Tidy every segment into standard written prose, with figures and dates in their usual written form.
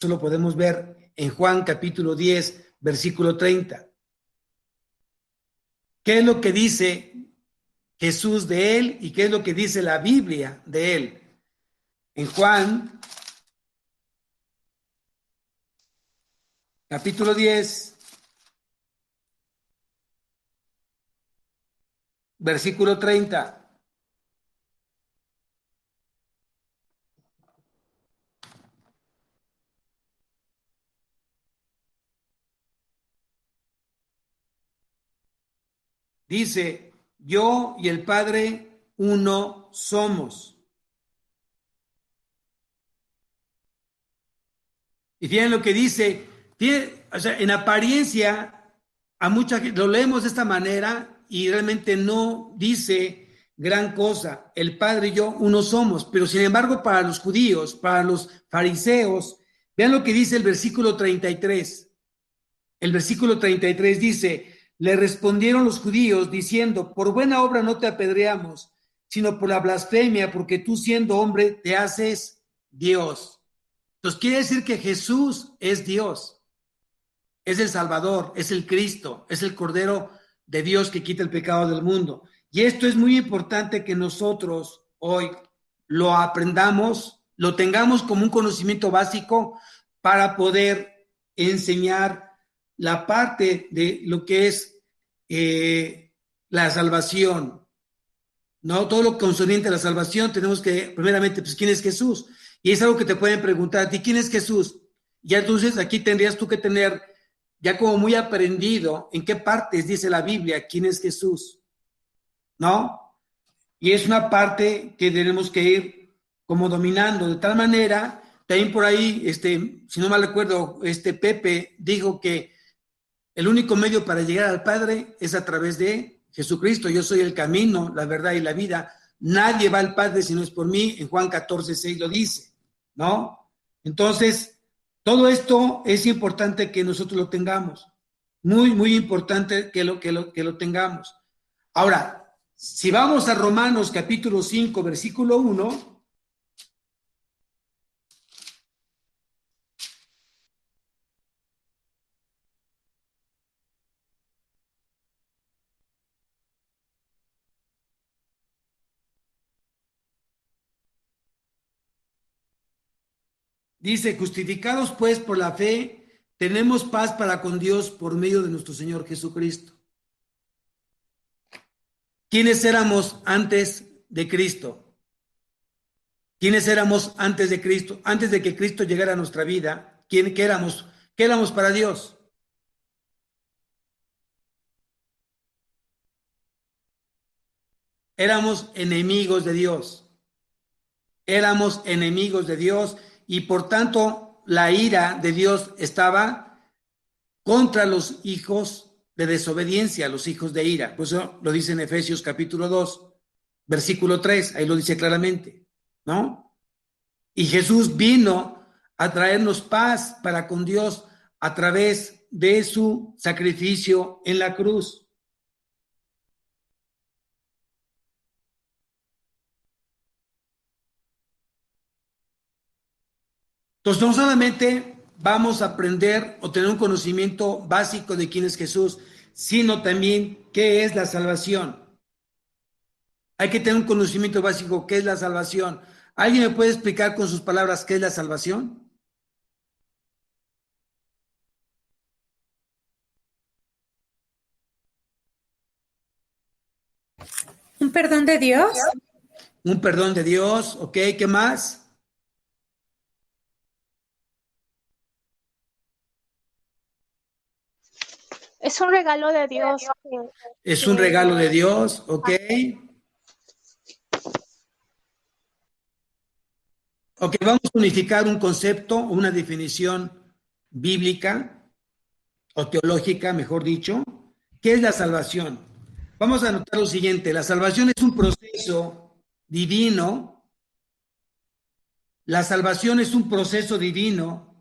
Eso lo podemos ver en Juan capítulo 10, versículo 30. ¿Qué es lo que dice Jesús de él y qué es lo que dice la Biblia de él? En Juan capítulo 10, versículo 30. Dice, yo y el Padre uno somos. Y fíjense lo que dice, o sea, en apariencia, a mucha gente lo leemos de esta manera y realmente no dice gran cosa. El Padre y yo uno somos, pero sin embargo para los judíos, para los fariseos, vean lo que dice el versículo 33. El versículo 33 dice, le respondieron los judíos diciendo, por buena obra no te apedreamos, sino por la blasfemia, porque tú siendo hombre te haces Dios. Entonces quiere decir que Jesús es Dios, es el Salvador, es el Cristo, es el Cordero de Dios que quita el pecado del mundo. Y esto es muy importante que nosotros hoy lo aprendamos, lo tengamos como un conocimiento básico para poder enseñar la parte de lo que es la salvación, ¿no? Todo lo concerniente a la salvación tenemos que, primeramente, pues, ¿quién es Jesús? Y es algo que te pueden preguntar a ti, ¿quién es Jesús? Ya entonces aquí tendrías tú que tener ya como muy aprendido en qué partes dice la Biblia quién es Jesús, ¿no? Y es una parte que tenemos que ir como dominando, de tal manera, también por ahí, si no mal recuerdo, Pepe dijo que el único medio para llegar al Padre es a través de Jesucristo. Yo soy el camino, la verdad y la vida. Nadie va al Padre si no es por mí. En Juan 14:6 lo dice, ¿no? Entonces, todo esto es importante que nosotros lo tengamos. Muy, muy importante que lo tengamos. Ahora, si vamos a Romanos capítulo 5, versículo 1, dice, justificados pues por la fe, tenemos paz para con Dios por medio de nuestro Señor Jesucristo. ¿Quiénes éramos antes de Cristo? ¿Quiénes éramos antes de Cristo? Antes de que Cristo llegara a nuestra vida, ¿qué éramos? ¿Qué éramos para Dios? Éramos enemigos de Dios. Éramos enemigos de Dios y por tanto la ira de Dios estaba contra los hijos de desobediencia, los hijos de ira. Por eso lo dice en Efesios capítulo 2, versículo 3, ahí lo dice claramente, ¿no? Y Jesús vino a traernos paz para con Dios a través de su sacrificio en la cruz. Entonces, no solamente vamos a aprender o tener un conocimiento básico de quién es Jesús, sino también qué es la salvación. Hay que tener un conocimiento básico, qué es la salvación. ¿Alguien me puede explicar con sus palabras qué es la salvación? ¿Un perdón de Dios? Un perdón de Dios, ¿ok? ¿Qué más? Es un regalo de Dios. Es un regalo de Dios, ¿ok? Ok, vamos a unificar un concepto, una definición bíblica o teológica, mejor dicho. ¿Qué es la salvación? Vamos a anotar lo siguiente, la salvación es un proceso divino, la salvación es un proceso divino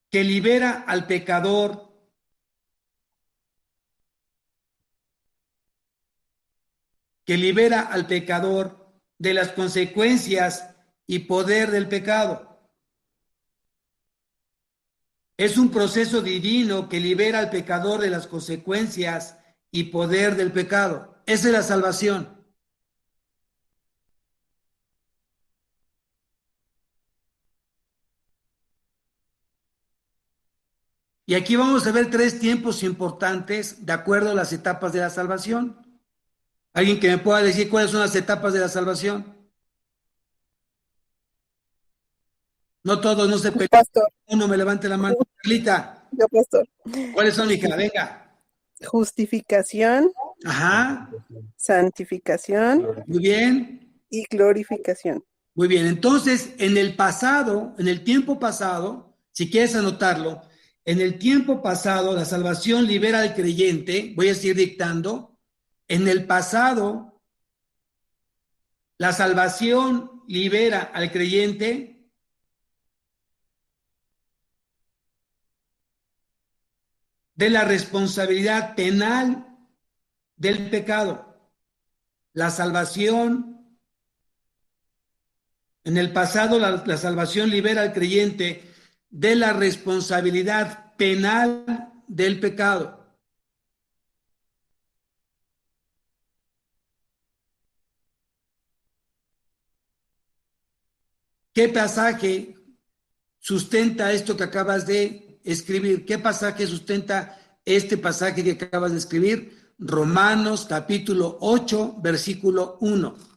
que libera al pecador de las consecuencias y poder del pecado. Es un proceso divino que libera al pecador de las consecuencias y poder del pecado. Esa es la salvación. Y aquí vamos a ver 3 tiempos importantes de acuerdo a las etapas de la salvación. ¿Alguien que me pueda decir cuáles son las etapas de la salvación? No todos, no se peleen. Pastor, Uno me levante la mano. Carlita, yo pastor. ¿cuáles son, hija? Venga. Justificación, Ajá, santificación muy bien. y glorificación. Muy bien, entonces en el pasado, en el tiempo pasado, si quieres anotarlo, en el tiempo pasado la salvación libera al creyente, voy a seguir dictando, en el pasado la salvación libera al creyente de la responsabilidad penal del pecado. La salvación En el pasado, la salvación libera al creyente de la responsabilidad penal del pecado. ¿Qué pasaje sustenta esto que acabas de escribir? ¿Qué pasaje sustenta este pasaje que acabas de escribir? Romanos capítulo 8, versículo 1.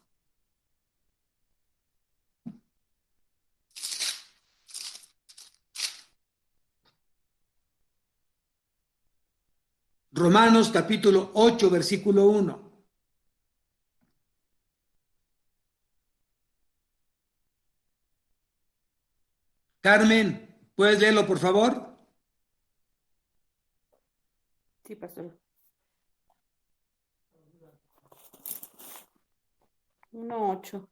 Romanos capítulo 8, versículo 1. Carmen, ¿puedes leerlo, por favor? Sí, pastor. 1:8.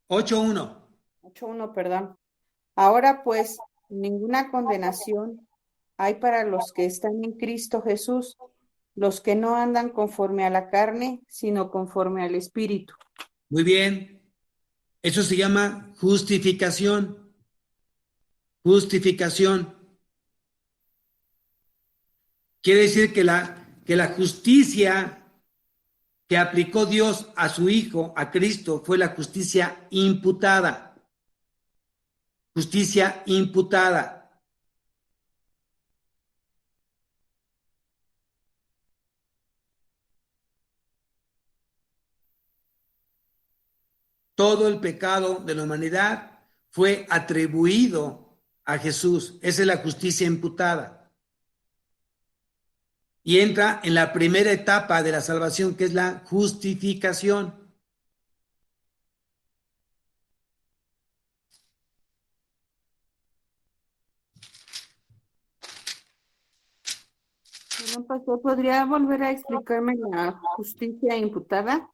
8:1. 8:1, perdón. Ahora pues, ninguna condenación hay para los que están en Cristo Jesús, los que no andan conforme a la carne, sino conforme al Espíritu. Muy bien. Eso se llama justificación. Justificación. Quiere decir que la justicia que aplicó Dios a su Hijo, a Cristo, fue la justicia imputada. Justicia imputada. Todo el pecado de la humanidad fue atribuido a Jesús. Esa es la justicia imputada. Y entra en la primera etapa de la salvación, que es la justificación. Bueno, pastor, ¿podría volver a explicarme la justicia imputada?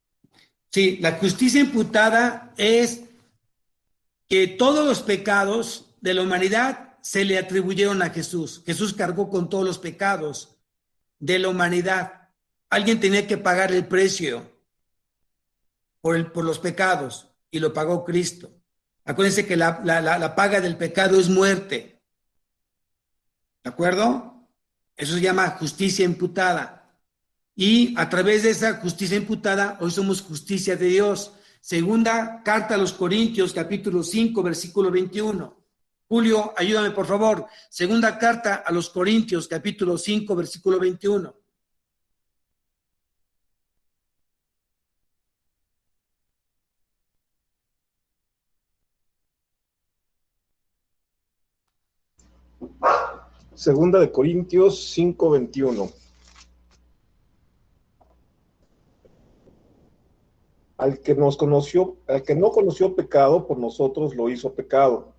Sí, la justicia imputada es que todos los pecados de la humanidad se le atribuyeron a Jesús. Jesús cargó con todos los pecados de la humanidad. Alguien tenía que pagar el precio por los pecados y lo pagó Cristo. Acuérdense que la paga del pecado es muerte. ¿De acuerdo? Eso se llama justicia imputada. Y a través de esa justicia imputada, hoy somos justicia de Dios. Segunda carta a los Corintios, capítulo 5, versículo 21. Julio, ayúdame por favor. Segunda carta a los Corintios, capítulo 5, versículo 21. Segunda de Corintios 5:21. Al que no conoció pecado, por nosotros lo hizo pecado,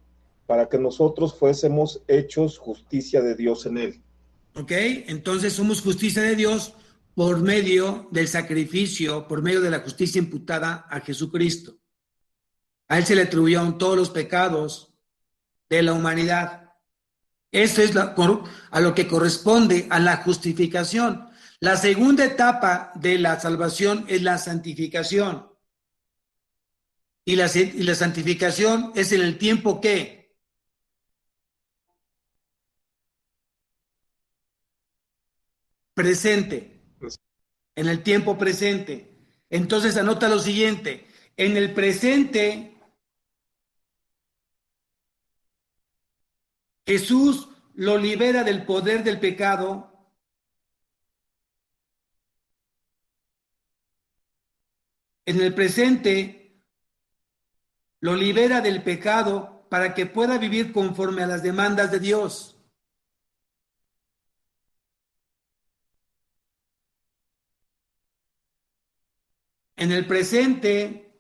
para que nosotros fuésemos hechos justicia de Dios en él. ¿Ok? Entonces somos justicia de Dios por medio del sacrificio, por medio de la justicia imputada a Jesucristo. A él se le atribuyeron todos los pecados de la humanidad. Eso es a lo que corresponde a la justificación. La segunda etapa de la salvación es la santificación. Y la santificación es en el tiempo que presente, en el tiempo presente. Entonces anota lo siguiente, en el presente Jesús lo libera del poder del pecado. En el presente lo libera del pecado para que pueda vivir conforme a las demandas de Dios. En el presente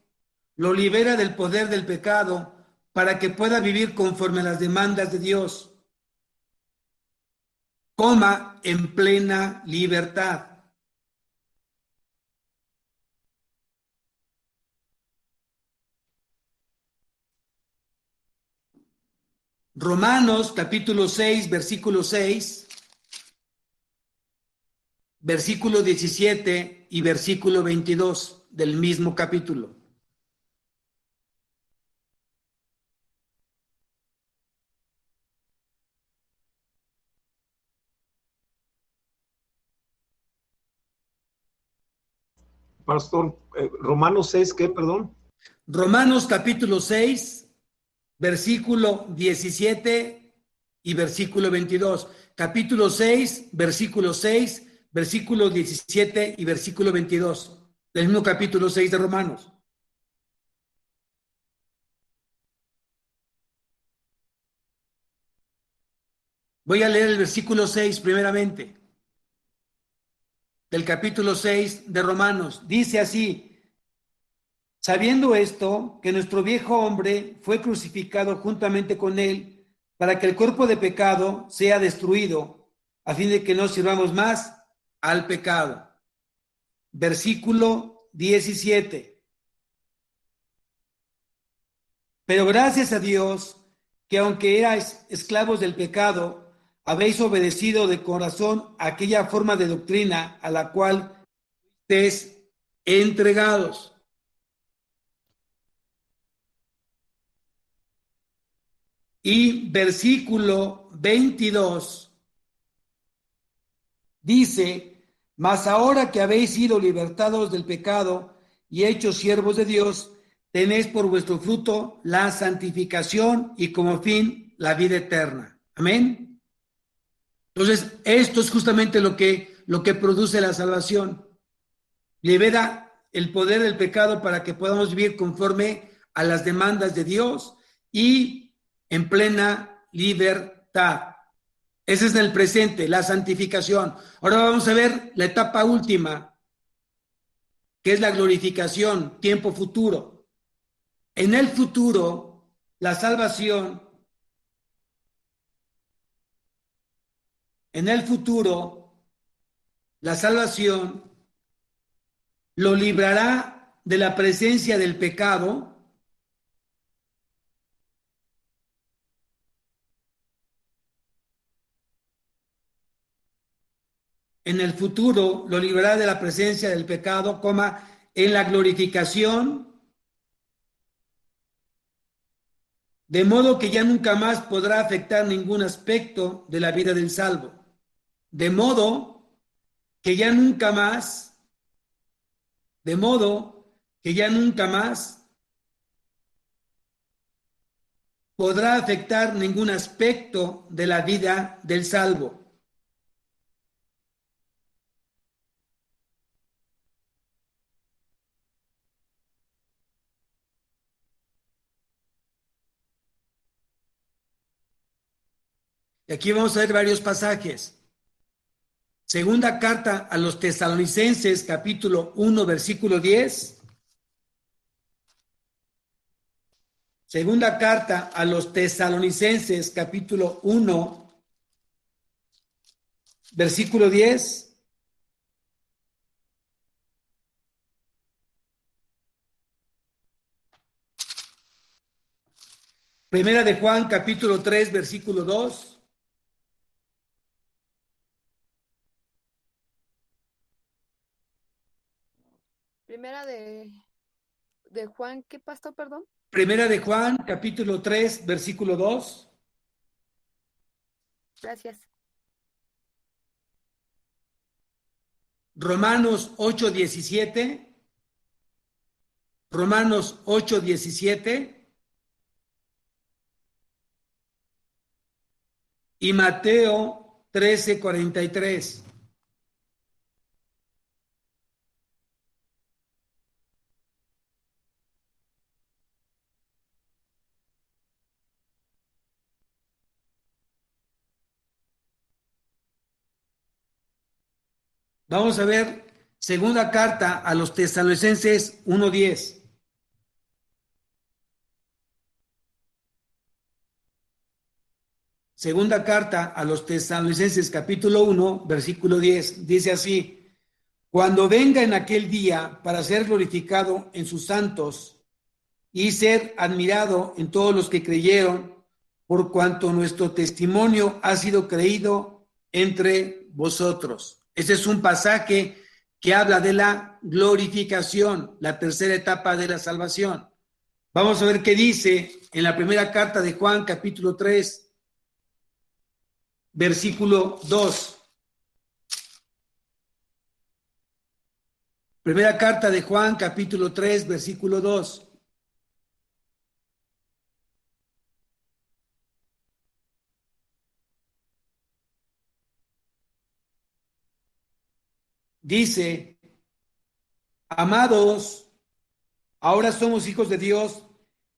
lo libera del poder del pecado para que pueda vivir conforme a las demandas de Dios, en plena libertad. Romanos capítulo 6, versículo 6, versículo 17 y versículo 22 del mismo capítulo. Pastor, Romanos 6, ¿qué, perdón? Romanos capítulo 6, versículo 17 y versículo 22. Capítulo 6, versículo 6, versículo 17 y versículo 22. Del mismo capítulo 6 de Romanos. Voy a leer el versículo 6 primeramente. Del capítulo 6 de Romanos. Dice así: sabiendo esto, que nuestro viejo hombre fue crucificado juntamente con él, para que el cuerpo de pecado sea destruido, a fin de que no sirvamos más al pecado. Versículo 17. Pero gracias a Dios, que aunque erais esclavos del pecado, habéis obedecido de corazón aquella forma de doctrina a la cual estéis entregados. Y versículo 22 dice: mas ahora que habéis sido libertados del pecado y hechos siervos de Dios, tenéis por vuestro fruto la santificación y como fin la vida eterna. Amén. Entonces, esto es justamente lo que produce la salvación. Libera el poder del pecado para que podamos vivir conforme a las demandas de Dios y en plena libertad. Ese es el presente, la santificación. Ahora vamos a ver la etapa última, que es la glorificación, tiempo futuro. En el futuro, la salvación, lo librará de la presencia del pecado. En el futuro lo librará de la presencia del pecado, en la glorificación, de modo que ya nunca más podrá afectar ningún aspecto de la vida del salvo. De modo que ya nunca más podrá afectar ningún aspecto de la vida del salvo. Y aquí vamos a ver varios pasajes. Segunda carta a los Tesalonicenses, capítulo 1, versículo 10. Segunda carta a los Tesalonicenses, capítulo 1, versículo 10. Primera de Juan, capítulo 3, versículo 2. Primera de Juan, ¿qué pastor, perdón? Primera de Juan, capítulo 3, versículo 2. Gracias. Romanos 8:17. Romanos 8:17. Y Mateo 13:43. Vamos a ver segunda carta a los Tesalonicenses 1:10. Segunda carta a los Tesalonicenses capítulo 1, versículo 10. Dice así: cuando venga en aquel día para ser glorificado en sus santos y ser admirado en todos los que creyeron, por cuanto nuestro testimonio ha sido creído entre vosotros. Ese es un pasaje que habla de la glorificación, la tercera etapa de la salvación. Vamos a ver qué dice en la primera carta de Juan, capítulo 3, versículo 2. Primera carta de Juan, capítulo 3, versículo 2. Dice: amados, ahora somos hijos de Dios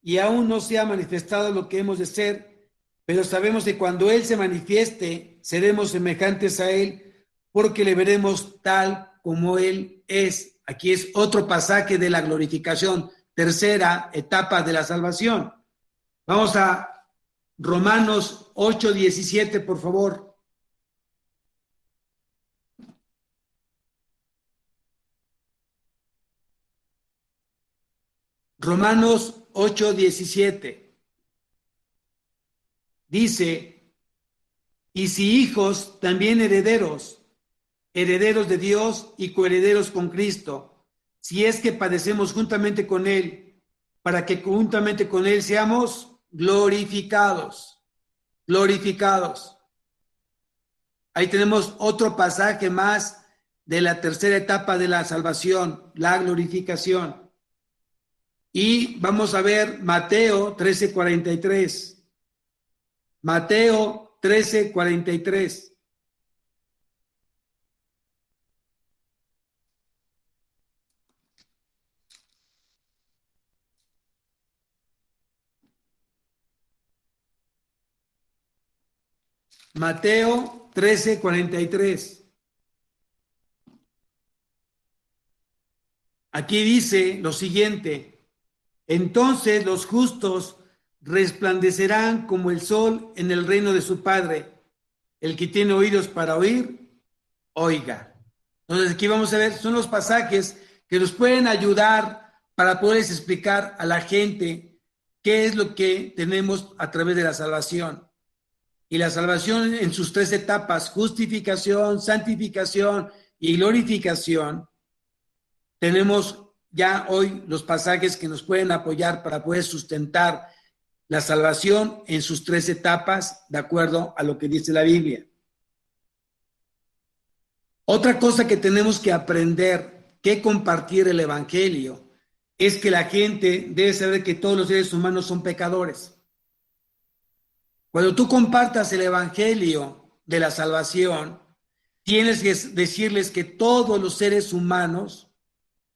y aún no se ha manifestado lo que hemos de ser, pero sabemos que cuando Él se manifieste, seremos semejantes a Él, porque le veremos tal como Él es. Aquí es otro pasaje de la glorificación, tercera etapa de la salvación. Vamos a Romanos 8:17, por favor. Romanos 8:17. Dice: y si hijos, también herederos, herederos de Dios y coherederos con Cristo, si es que padecemos juntamente con Él, para que juntamente con Él seamos glorificados. Glorificados. Ahí tenemos otro pasaje más de la tercera etapa de la salvación, la glorificación. Y vamos a ver Mateo 13:43. Mateo 13:43. Mateo 13:43. Aquí dice lo siguiente: entonces los justos resplandecerán como el sol en el reino de su Padre. El que tiene oídos para oír, oiga. Entonces aquí vamos a ver, son los pasajes que nos pueden ayudar para poderles explicar a la gente qué es lo que tenemos a través de la salvación. Y la salvación en sus tres etapas, justificación, santificación y glorificación, tenemos ya hoy los pasajes que nos pueden apoyar para poder sustentar la salvación en sus tres etapas, de acuerdo a lo que dice la Biblia. Otra cosa que tenemos que aprender, que compartir el Evangelio, es que la gente debe saber que todos los seres humanos son pecadores. Cuando tú compartas el Evangelio de la salvación, tienes que decirles que todos los seres humanos,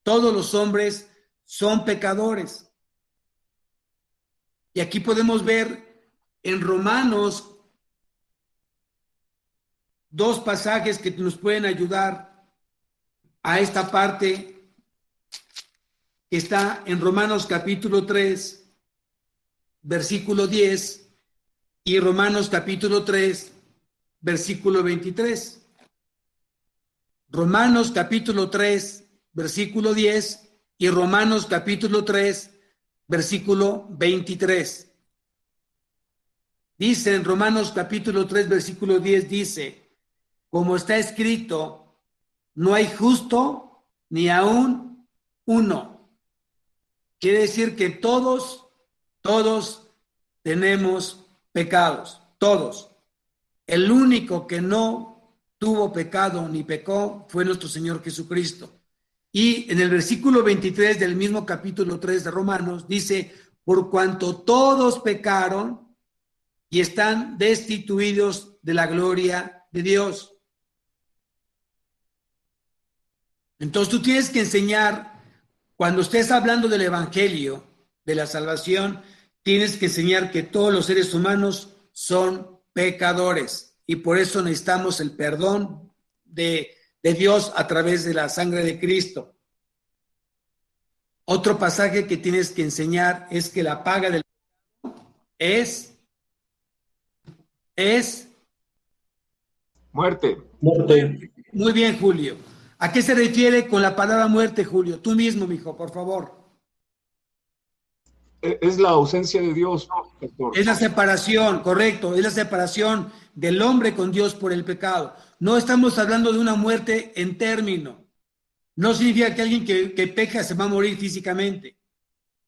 todos los hombres son pecadores. Y aquí podemos ver en Romanos dos pasajes que nos pueden ayudar a esta parte que está en Romanos capítulo 3, versículo 10 y Romanos capítulo 3, versículo 23. Romanos capítulo 3, versículo 10 y Romanos capítulo 3, versículo 23. Dice en Romanos capítulo 3, versículo 10, dice: como está escrito, no hay justo ni aún uno. Quiere decir que todos tenemos pecados, todos. El único que no tuvo pecado ni pecó fue nuestro Señor Jesucristo. Y en el versículo 23 del mismo capítulo 3 de Romanos dice, por cuanto todos pecaron y están destituidos de la gloria de Dios. Entonces tú tienes que enseñar, cuando estés hablando del evangelio, de la salvación, tienes que enseñar que todos los seres humanos son pecadores y por eso necesitamos el perdón de Dios a través de la sangre de Cristo. Otro pasaje que tienes que enseñar es que la paga del pecado es Muerte. Muy bien, Julio. ¿A qué se refiere con la palabra muerte, Julio? Tú mismo, mijo, por favor. Es la ausencia de Dios, pastor. Es la separación, correcto, es la separación del hombre con Dios por el pecado. No estamos hablando de una muerte en término. No significa que alguien que peca se va a morir físicamente.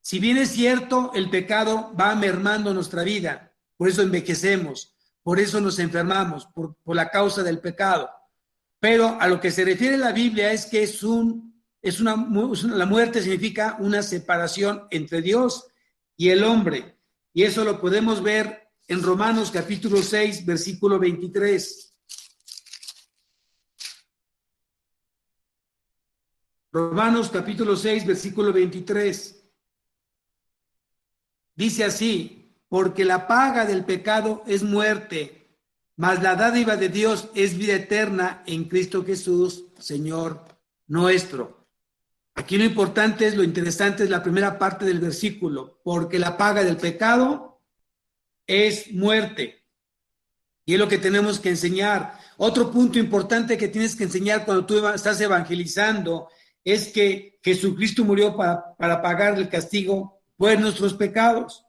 Si bien es cierto, el pecado va mermando nuestra vida, por eso envejecemos, por eso nos enfermamos, por la causa del pecado. Pero a lo que se refiere la Biblia es que la muerte significa una separación entre Dios y el hombre. Y eso lo podemos ver en Romanos capítulo 6, versículo 23. Romanos capítulo 6, versículo 23. Dice así, porque la paga del pecado es muerte, mas la dádiva de Dios es vida eterna en Cristo Jesús, Señor nuestro. Aquí lo importante lo interesante es la primera parte del versículo, porque la paga del pecado es muerte. Y es lo que tenemos que enseñar. Otro punto importante que tienes que enseñar cuando tú estás evangelizando es que Jesucristo murió para pagar el castigo por nuestros pecados.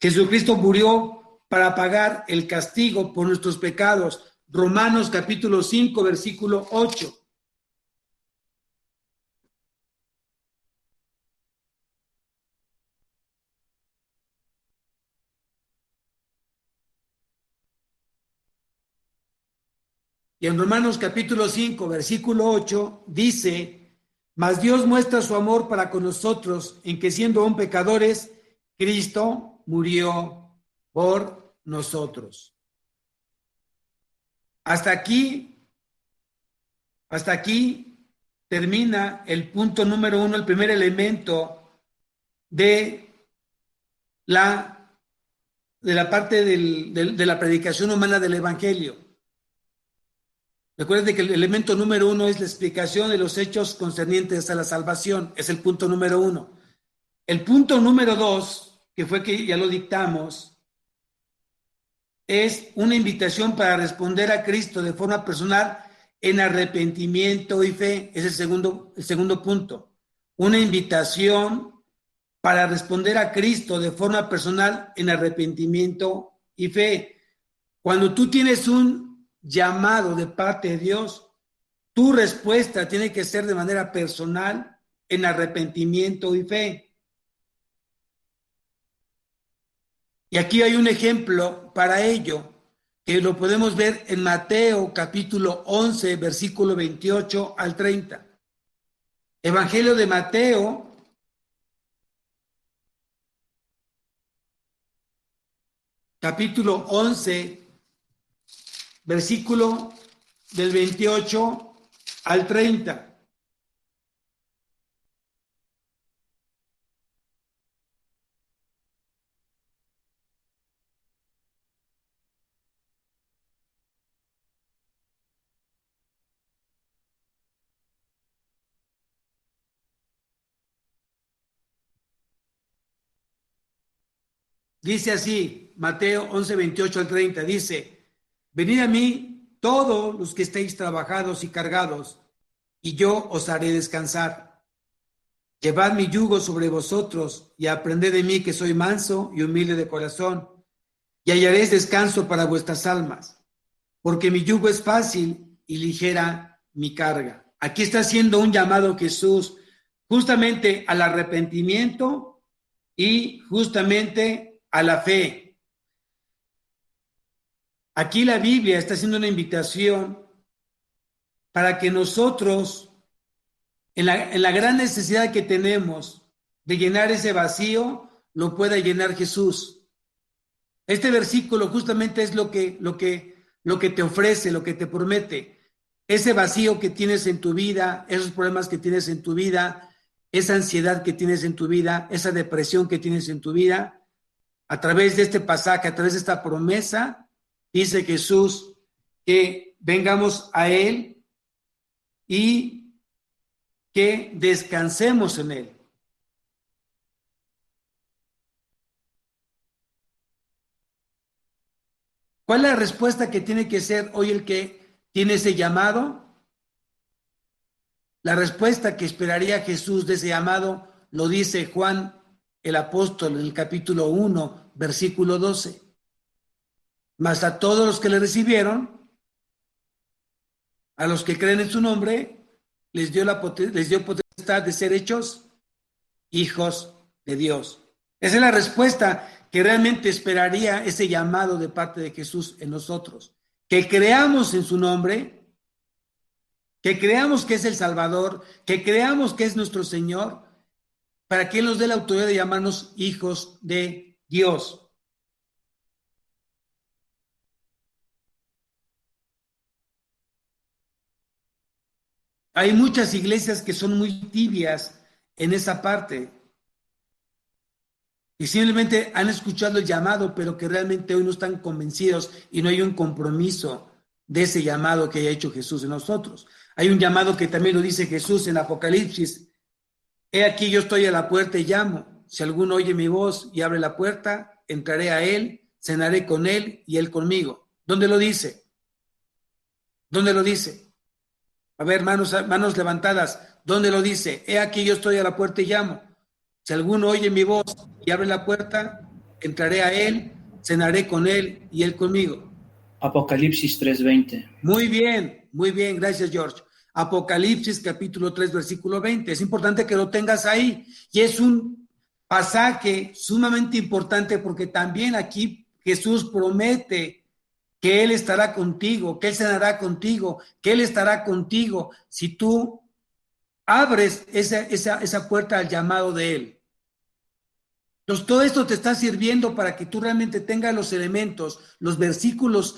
Jesucristo murió para pagar el castigo por nuestros pecados. Romanos capítulo 5, versículo 8. Y en Romanos capítulo 5, versículo 8, dice, mas Dios muestra su amor para con nosotros en que siendo aún pecadores, Cristo murió por nosotros. Hasta aquí termina el punto número 1, el primer elemento de la parte de la predicación humana del Evangelio. Recuerden que el elemento número 1 es la explicación de los hechos concernientes a la salvación. Es el punto número 1. El punto número 2, que fue que ya lo dictamos, es una invitación para responder a Cristo de forma personal en arrepentimiento y fe. Es el segundo punto. Una invitación para responder a Cristo de forma personal en arrepentimiento y fe. Cuando tú tienes un llamado de parte de Dios, tu respuesta tiene que ser de manera personal en arrepentimiento y fe. Y aquí hay un ejemplo para ello, que lo podemos ver en Mateo capítulo 11, versículo 28 al 30. Evangelio de Mateo, capítulo 11, versículo del 28 al 30. Dice así, Mateo 11, 28 al 30, dice, venid a mí todos los que estéis trabajados y cargados, y yo os haré descansar. Llevad mi yugo sobre vosotros y aprended de mí que soy manso y humilde de corazón, y hallaréis descanso para vuestras almas, porque mi yugo es fácil y ligera mi carga. Aquí está haciendo un llamado Jesús justamente al arrepentimiento y justamente a la fe. Aquí la Biblia está haciendo una invitación para que nosotros, en la gran necesidad que tenemos de llenar ese vacío, lo pueda llenar Jesús. Este versículo justamente es lo que te ofrece, lo que te promete. Ese vacío que tienes en tu vida, esos problemas que tienes en tu vida, esa ansiedad que tienes en tu vida, esa depresión que tienes en tu vida, a través de este pasaje, a través de esta promesa, dice Jesús que vengamos a Él y que descansemos en Él. ¿Cuál es la respuesta que tiene que ser hoy el que tiene ese llamado? La respuesta que esperaría Jesús de ese llamado lo dice Juan el apóstol en el capítulo 1, versículo 12. Mas a todos los que le recibieron, a los que creen en su nombre, les dio potestad de ser hechos hijos de Dios. Esa es la respuesta que realmente esperaría ese llamado de parte de Jesús en nosotros. Que creamos en su nombre, que creamos que es el Salvador, que creamos que es nuestro Señor, para que Él nos dé la autoridad de llamarnos hijos de Dios. Hay muchas iglesias que son muy tibias en esa parte y simplemente han escuchado el llamado, pero que realmente hoy no están convencidos y no hay un compromiso de ese llamado que haya hecho Jesús en nosotros. Hay un llamado que también lo dice Jesús en Apocalipsis. He aquí yo estoy a la puerta y llamo. Si alguno oye mi voz y abre la puerta, entraré a él, cenaré con él y él conmigo. ¿Dónde lo dice? ¿Dónde lo dice? A ver, manos levantadas. ¿Dónde lo dice? He aquí yo estoy a la puerta y llamo. Si alguno oye mi voz y abre la puerta, entraré a él, cenaré con él y él conmigo. Apocalipsis 3:20. Muy bien, gracias George. Apocalipsis capítulo 3, versículo 20. Es importante que lo tengas ahí. Y es un pasaje sumamente importante porque también aquí Jesús promete que Él estará contigo, que Él cenará contigo, que Él estará contigo si tú abres esa puerta al llamado de Él. Entonces, todo esto te está sirviendo para que tú realmente tengas los elementos, los versículos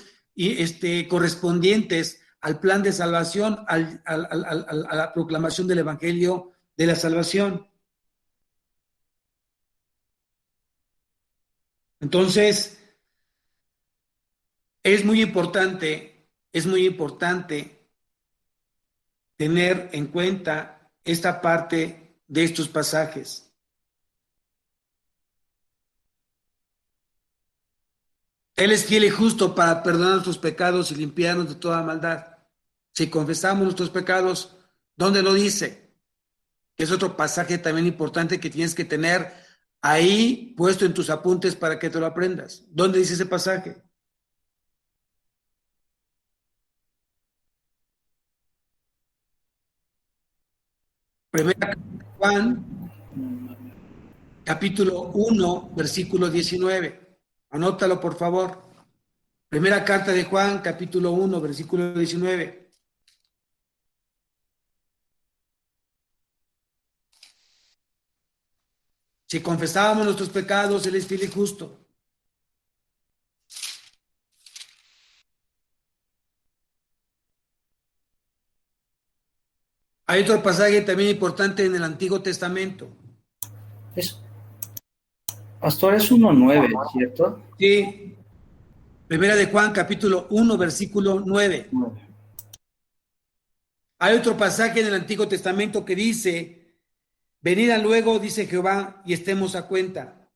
correspondientes al plan de salvación, a la proclamación del Evangelio de la salvación. Entonces, es muy importante tener en cuenta esta parte de estos pasajes. Él es fiel y justo para perdonar nuestros pecados y limpiarnos de toda maldad. Si confesamos nuestros pecados, ¿dónde lo dice? Es otro pasaje también importante que tienes que tener ahí puesto en tus apuntes para que te lo aprendas. ¿Dónde dice ese pasaje? Primera Juan, capítulo 1, versículo 19. Anótalo, por favor. Primera carta de Juan, capítulo 1, versículo 19. Si confesábamos nuestros pecados, Él es fiel y justo. Hay otro pasaje también importante en el Antiguo Testamento. Pastor, es 1:9, ¿cierto? Sí. Primera de Juan, capítulo 1, versículo 9. Hay otro pasaje en el Antiguo Testamento que dice: venid luego, dice Jehová, y estemos a cuenta.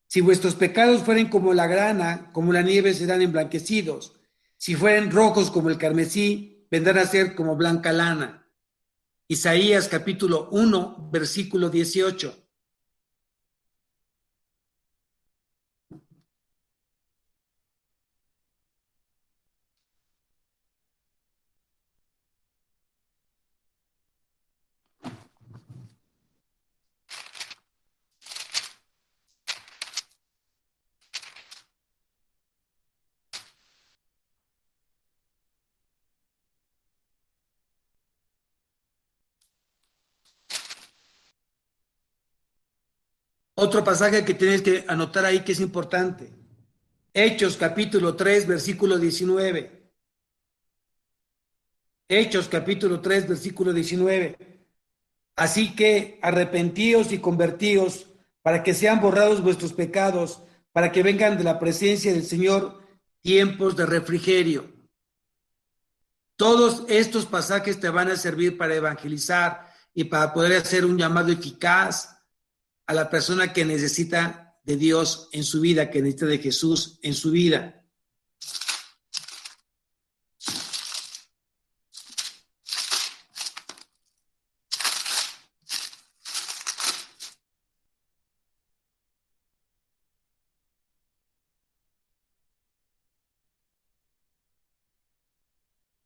Si vuestros pecados fueren como la grana, como la nieve, serán emblanquecidos. Si fueren rojos como el carmesí, vendrán a ser como blanca lana. Isaías capítulo 1, versículo 18. Otro pasaje que tienes que anotar ahí que es importante. Hechos capítulo 3, versículo 19. Hechos capítulo 3, versículo 19. Así que arrepentíos y convertíos para que sean borrados vuestros pecados, para que vengan de la presencia del Señor tiempos de refrigerio. Todos estos pasajes te van a servir para evangelizar y para poder hacer un llamado eficaz a la persona que necesita de Dios en su vida, que necesita de Jesús en su vida.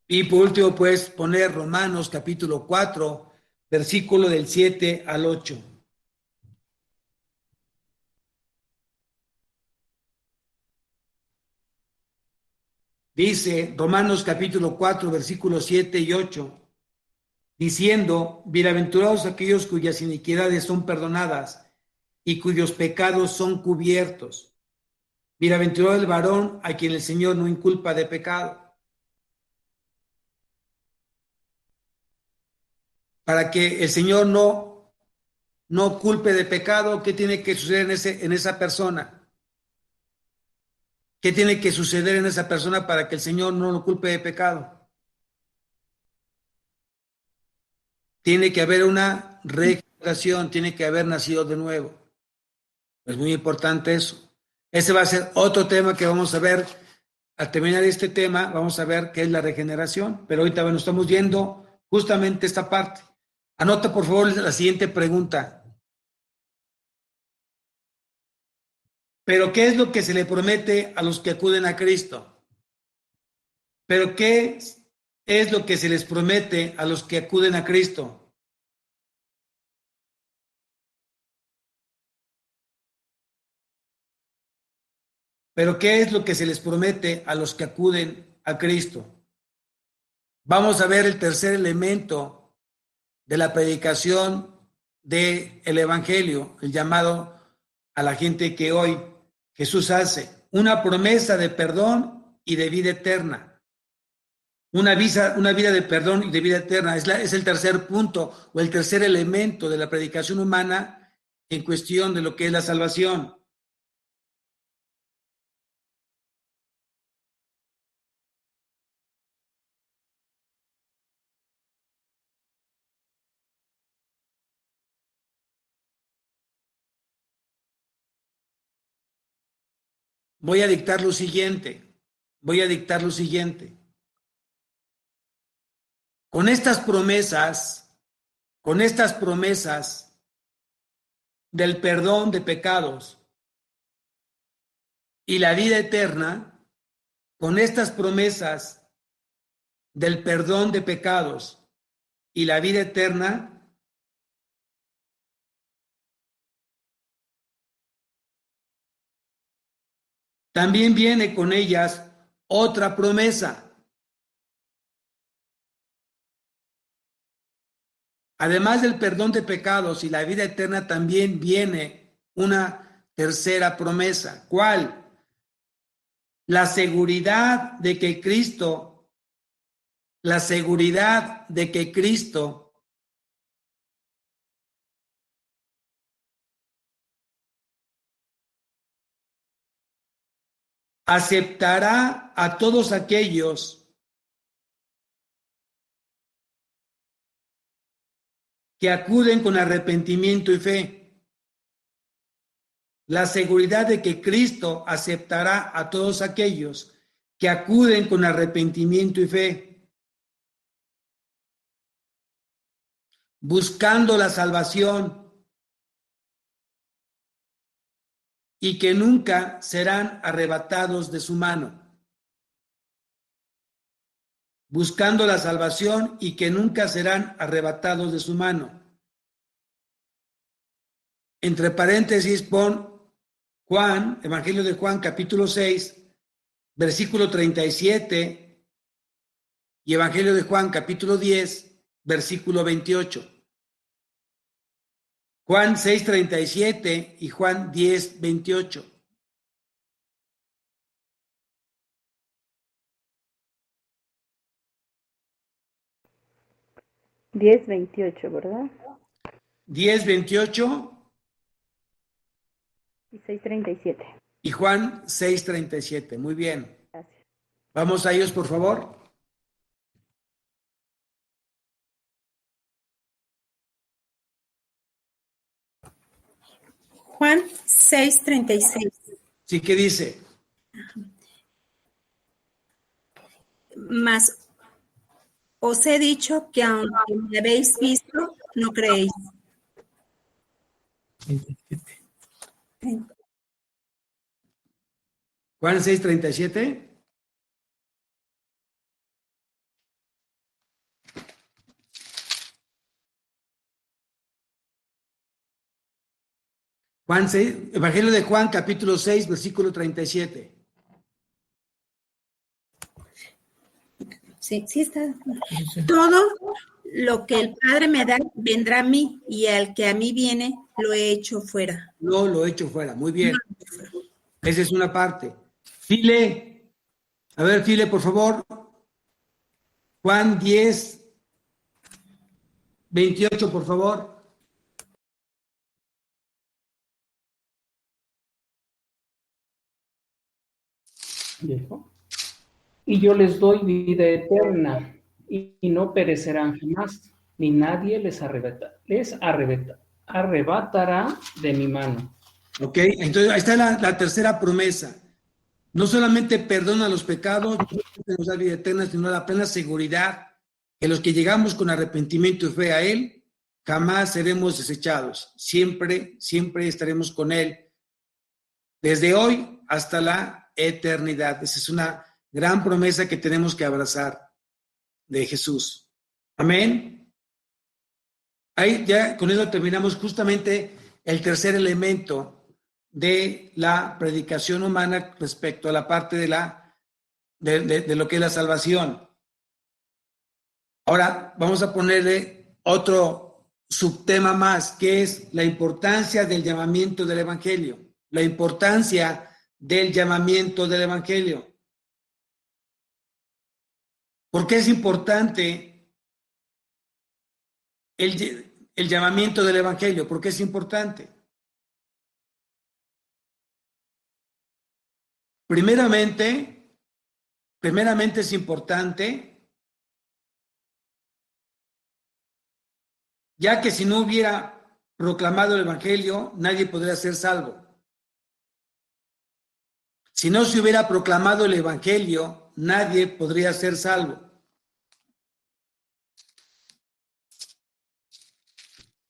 Y por último, puedes poner Romanos capítulo 4, versículo del 7 al 8. Dice Romanos capítulo 4, versículos 7 y 8, diciendo, bienaventurados aquellos cuyas iniquidades son perdonadas y cuyos pecados son cubiertos. Bienaventurado el varón a quien el Señor no inculpa de pecado. Para que el Señor no culpe de pecado, ¿qué tiene que suceder en esa persona? ¿Qué tiene que suceder en esa persona para que el Señor no lo culpe de pecado? Tiene que haber una regeneración, tiene que haber nacido de nuevo. Es muy importante eso. Ese va a ser otro tema que vamos a ver. Al terminar este tema, vamos a ver qué es la regeneración, pero ahorita bueno, estamos viendo justamente esta parte. Anota, por favor, la siguiente pregunta. ¿Pero qué es lo que se le promete a los que acuden a Cristo? ¿Pero qué es lo que se les promete a los que acuden a Cristo? ¿Pero qué es lo que se les promete a los que acuden a Cristo? Vamos a ver el tercer elemento de la predicación del Evangelio, el llamado a la gente que hoy Jesús hace, una promesa de perdón y de vida eterna. Una vida de perdón y de vida eterna es el tercer punto o el tercer elemento de la predicación humana en cuestión de lo que es la salvación. Voy a dictar lo siguiente. Con estas promesas del perdón de pecados y la vida eterna, con estas promesas del perdón de pecados y la vida eterna, también viene con ellas otra promesa. Además del perdón de pecados y la vida eterna, también viene una tercera promesa. ¿Cuál? La seguridad de que Cristo aceptará a todos aquellos que acuden con arrepentimiento y fe. La seguridad de que Cristo aceptará a todos aquellos que acuden con arrepentimiento y fe, buscando la salvación y que nunca serán arrebatados de su mano. Buscando la salvación y que nunca serán arrebatados de su mano. Entre paréntesis pon Juan, Evangelio de Juan, capítulo 6, versículo 37, y Evangelio de Juan, capítulo 10, versículo 28. Juan 6:37 y Juan 10:28. Diez veintiocho, ¿verdad? 10:28 Y 6:37. y Juan 6:37. Muy bien. Gracias. Vamos a ellos, por favor. Juan 6:36. Sí, ¿qué dice? Mas os he dicho que aunque me habéis visto, no creéis. Juan 6:37. Juan 6, Evangelio de Juan, capítulo 6, versículo 37. Sí, sí está. Todo lo que el Padre me da vendrá a mí, y al que a mí viene lo he hecho fuera. No lo he hecho fuera. Muy bien. Esa es una parte. File. A ver, File, por favor. Juan 10:28, por favor. Dijo, y yo les doy vida eterna, y no perecerán jamás, ni nadie arrebatará de mi mano. Ok, entonces ahí está la tercera promesa. No solamente perdona los pecados, no solamente nos da vida eterna, sino la plena seguridad que los que llegamos con arrepentimiento y fe a Él, jamás seremos desechados. Siempre, siempre estaremos con Él, desde hoy hasta la eternidad. Esa es una gran promesa que tenemos que abrazar de Jesús. Amén. Ahí ya con eso terminamos justamente el tercer elemento de la predicación humana respecto a la parte de lo que es la salvación. Ahora vamos a ponerle otro subtema más, que es la importancia del llamamiento del Evangelio. La importancia del llamamiento del Evangelio. ¿Por qué es importante el llamamiento del Evangelio? ¿Por qué es importante? Primeramente es importante, ya que si no hubiera proclamado el Evangelio, nadie podría ser salvo. Si no se hubiera proclamado el Evangelio, nadie podría ser salvo.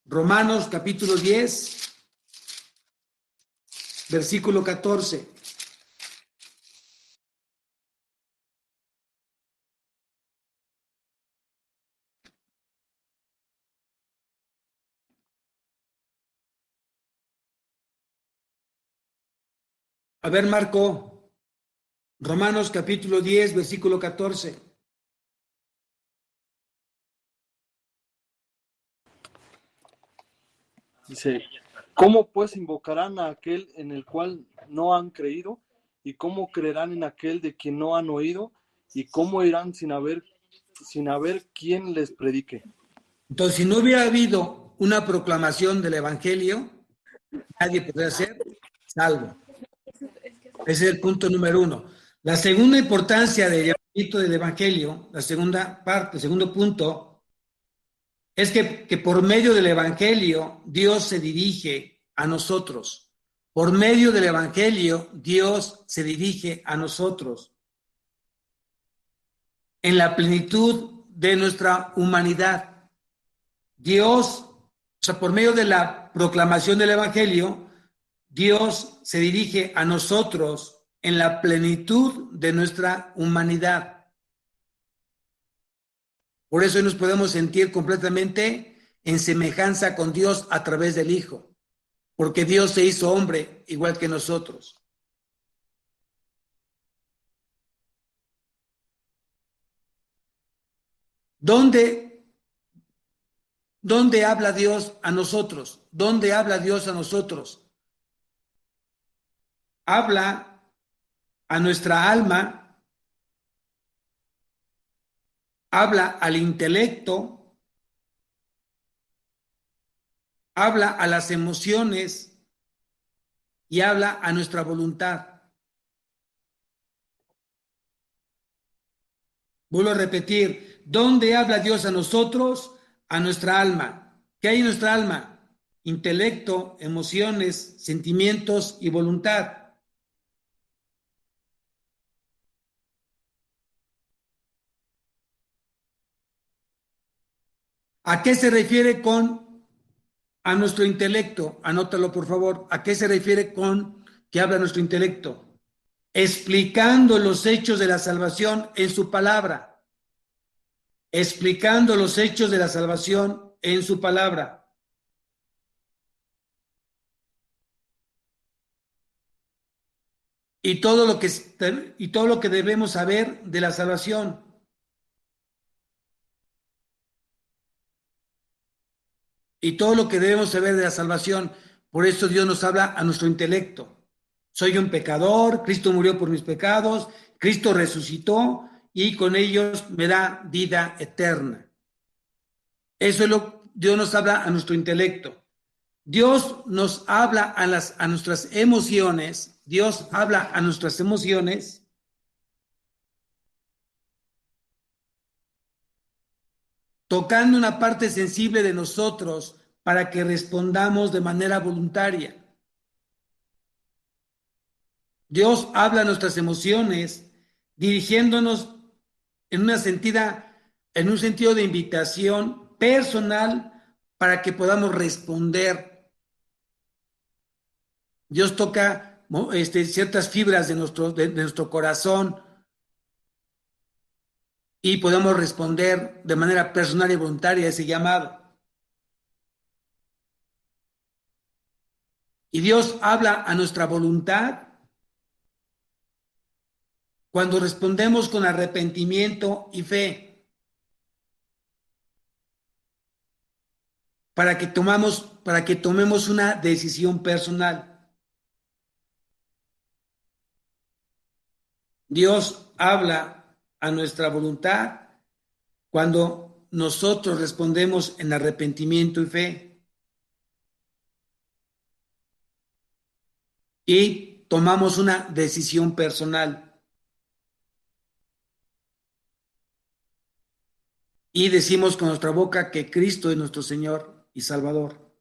Romanos capítulo 10, versículo 14. A ver, Marco, Romanos capítulo 10, versículo 14. Dice, ¿cómo pues invocarán a aquel en el cual no han creído? ¿Y cómo creerán en aquel de quien no han oído? ¿Y cómo irán sin haber quien les predique? Entonces, si no hubiera habido una proclamación del Evangelio, nadie podría ser salvo. Ese es el punto número uno. La segunda importancia del llamamiento del Evangelio, la segunda parte, el segundo punto, es que por medio del Evangelio Dios se dirige a nosotros. Por medio del Evangelio Dios se dirige a nosotros en la plenitud de nuestra humanidad. Dios, o sea, por medio de la proclamación del Evangelio, Dios se dirige a nosotros en la plenitud de nuestra humanidad. Por eso nos podemos sentir completamente en semejanza con Dios a través del Hijo, porque Dios se hizo hombre igual que nosotros. ¿Dónde ¿Dónde habla Dios a nosotros? ¿Dónde habla Dios a nosotros? Habla a nuestra alma, habla al intelecto, habla a las emociones y habla a nuestra voluntad. Vuelvo a repetir, ¿dónde habla Dios a nosotros? A nuestra alma. ¿Qué hay en nuestra alma? Intelecto, emociones, sentimientos y voluntad. ¿A qué se refiere con a nuestro intelecto? Anótalo, por favor. ¿A qué se refiere con que habla nuestro intelecto? Explicando los hechos de la salvación en su palabra. Explicando los hechos de la salvación en su palabra. Y todo lo que debemos saber de la salvación. Y todo lo que debemos saber de la salvación. Por eso Dios nos habla a nuestro intelecto. Soy un pecador, Cristo murió por mis pecados, Cristo resucitó y con ellos me da vida eterna. Eso es lo que Dios nos habla a nuestro intelecto. Dios nos habla a nuestras emociones. Dios habla a nuestras emociones. Tocando una parte sensible de nosotros para que respondamos de manera voluntaria. Dios habla a nuestras emociones, dirigiéndonos en un sentido de invitación personal para que podamos responder. Dios toca ciertas fibras de nuestro corazón y podemos responder de manera personal y voluntaria a ese llamado. Y Dios habla a nuestra voluntad cuando respondemos con arrepentimiento y fe, para que tomemos una decisión personal. Dios habla a nuestra voluntad cuando nosotros respondemos en arrepentimiento y fe y tomamos una decisión personal. Y decimos con nuestra boca que Cristo es nuestro Señor y Salvador.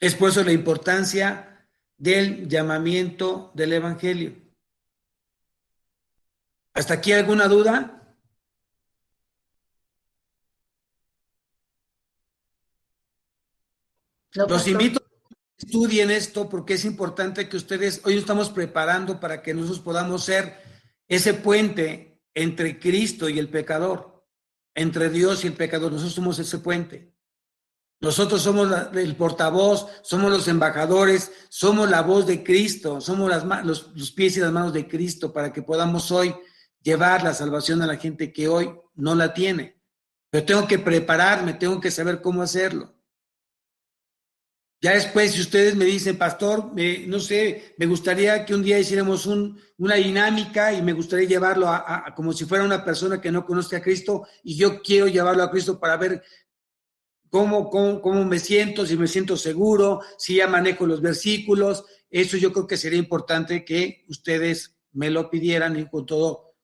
Es por eso la importancia del llamamiento del Evangelio. ¿Hasta aquí alguna duda? No, Los pastor. invito a que estudien esto porque es importante que ustedes, hoy nos estamos preparando para que nosotros podamos ser ese puente entre Cristo y el pecador, entre Dios y el pecador. Nosotros somos ese puente. Nosotros somos el portavoz, somos los embajadores, somos la voz de Cristo, somos los pies y las manos de Cristo para que podamos hoy llevar la salvación a la gente que hoy no la tiene. Pero tengo que prepararme, tengo que saber cómo hacerlo. Ya después, si ustedes me dicen, pastor, no sé, me gustaría que un día hiciéramos una dinámica y me gustaría llevarlo a como si fuera una persona que no conozca a Cristo y yo quiero llevarlo a Cristo para ver cómo me siento, si me siento seguro, si ya manejo los versículos. Eso yo creo que sería importante que ustedes me lo pidieran y con todo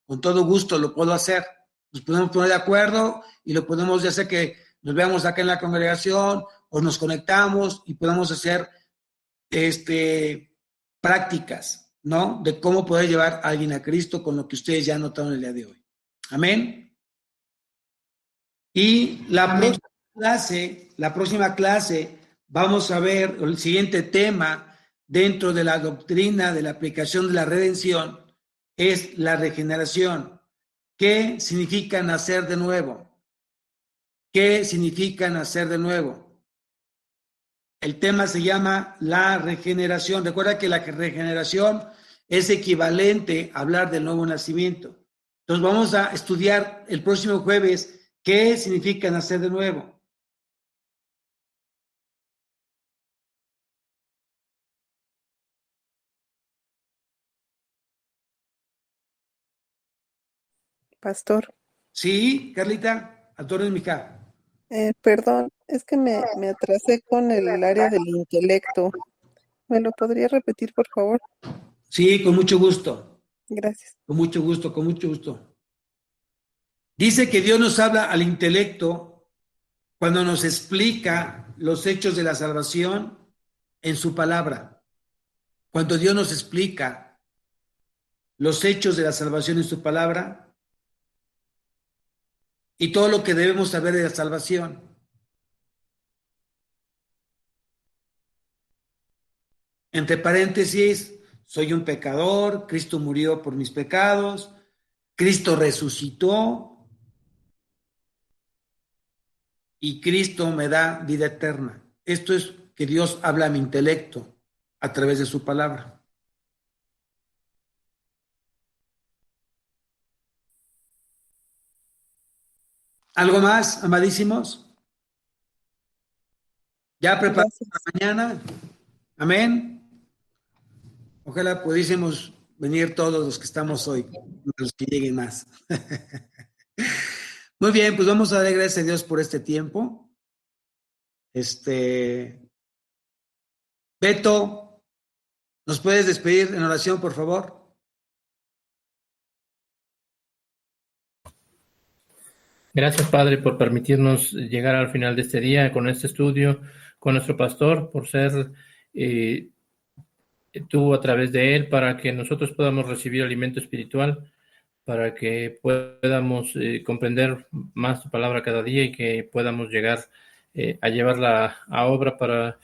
gusto lo puedo hacer. Nos podemos poner de acuerdo y lo podemos, ya sea que nos veamos acá en la congregación o nos conectamos y podamos hacer prácticas, ¿no? De cómo poder llevar a alguien a Cristo con lo que ustedes ya notaron el día de hoy. Amén. Y la próxima clase vamos a ver el siguiente tema dentro de la doctrina de la aplicación de la redención es la regeneración. ¿Qué significa nacer de nuevo? ¿Qué significa nacer de nuevo? El tema se llama la regeneración. Recuerda que la regeneración es equivalente a hablar del nuevo nacimiento. Entonces vamos a estudiar el próximo jueves qué significa nacer de nuevo. Pastor, Sí, Carlita, a tu orden, mija. perdón, es que me atrasé con el área del intelecto. ¿Me lo podría repetir, por favor? Sí, con mucho gusto. Gracias. Con mucho gusto, con mucho gusto. Dice que Dios nos habla al intelecto cuando nos explica los hechos de la salvación en su palabra. Cuando Dios nos explica los hechos de la salvación en su palabra y todo lo que debemos saber de la salvación. Entre paréntesis, soy un pecador, Cristo murió por mis pecados, Cristo resucitó y Cristo me da vida eterna. Esto es que Dios habla a mi intelecto a través de su palabra. ¿Algo más, amadísimos? ¿Ya preparados para mañana? Amén. Ojalá pudiésemos venir todos los que estamos hoy, los que lleguen más. Muy bien, pues vamos a dar gracias a Dios por este tiempo. Beto, ¿nos puedes despedir en oración, por favor? Gracias, Padre, por permitirnos llegar al final de este día con este estudio, con nuestro pastor, por ser tú a través de él, para que nosotros podamos recibir alimento espiritual, para que podamos comprender más tu palabra cada día y que podamos llegar a llevarla a obra para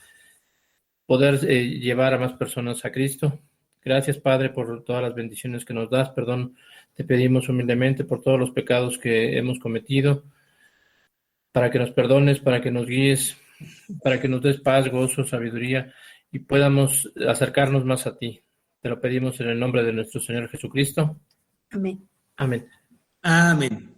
poder llevar a más personas a Cristo. Gracias, Padre, por todas las bendiciones que nos das. Perdón, te pedimos humildemente por todos los pecados que hemos cometido, para que nos perdones, para que nos guíes, para que nos des paz, gozo, sabiduría y podamos acercarnos más a ti. Te lo pedimos en el nombre de nuestro Señor Jesucristo. Amén. Amén. Amén.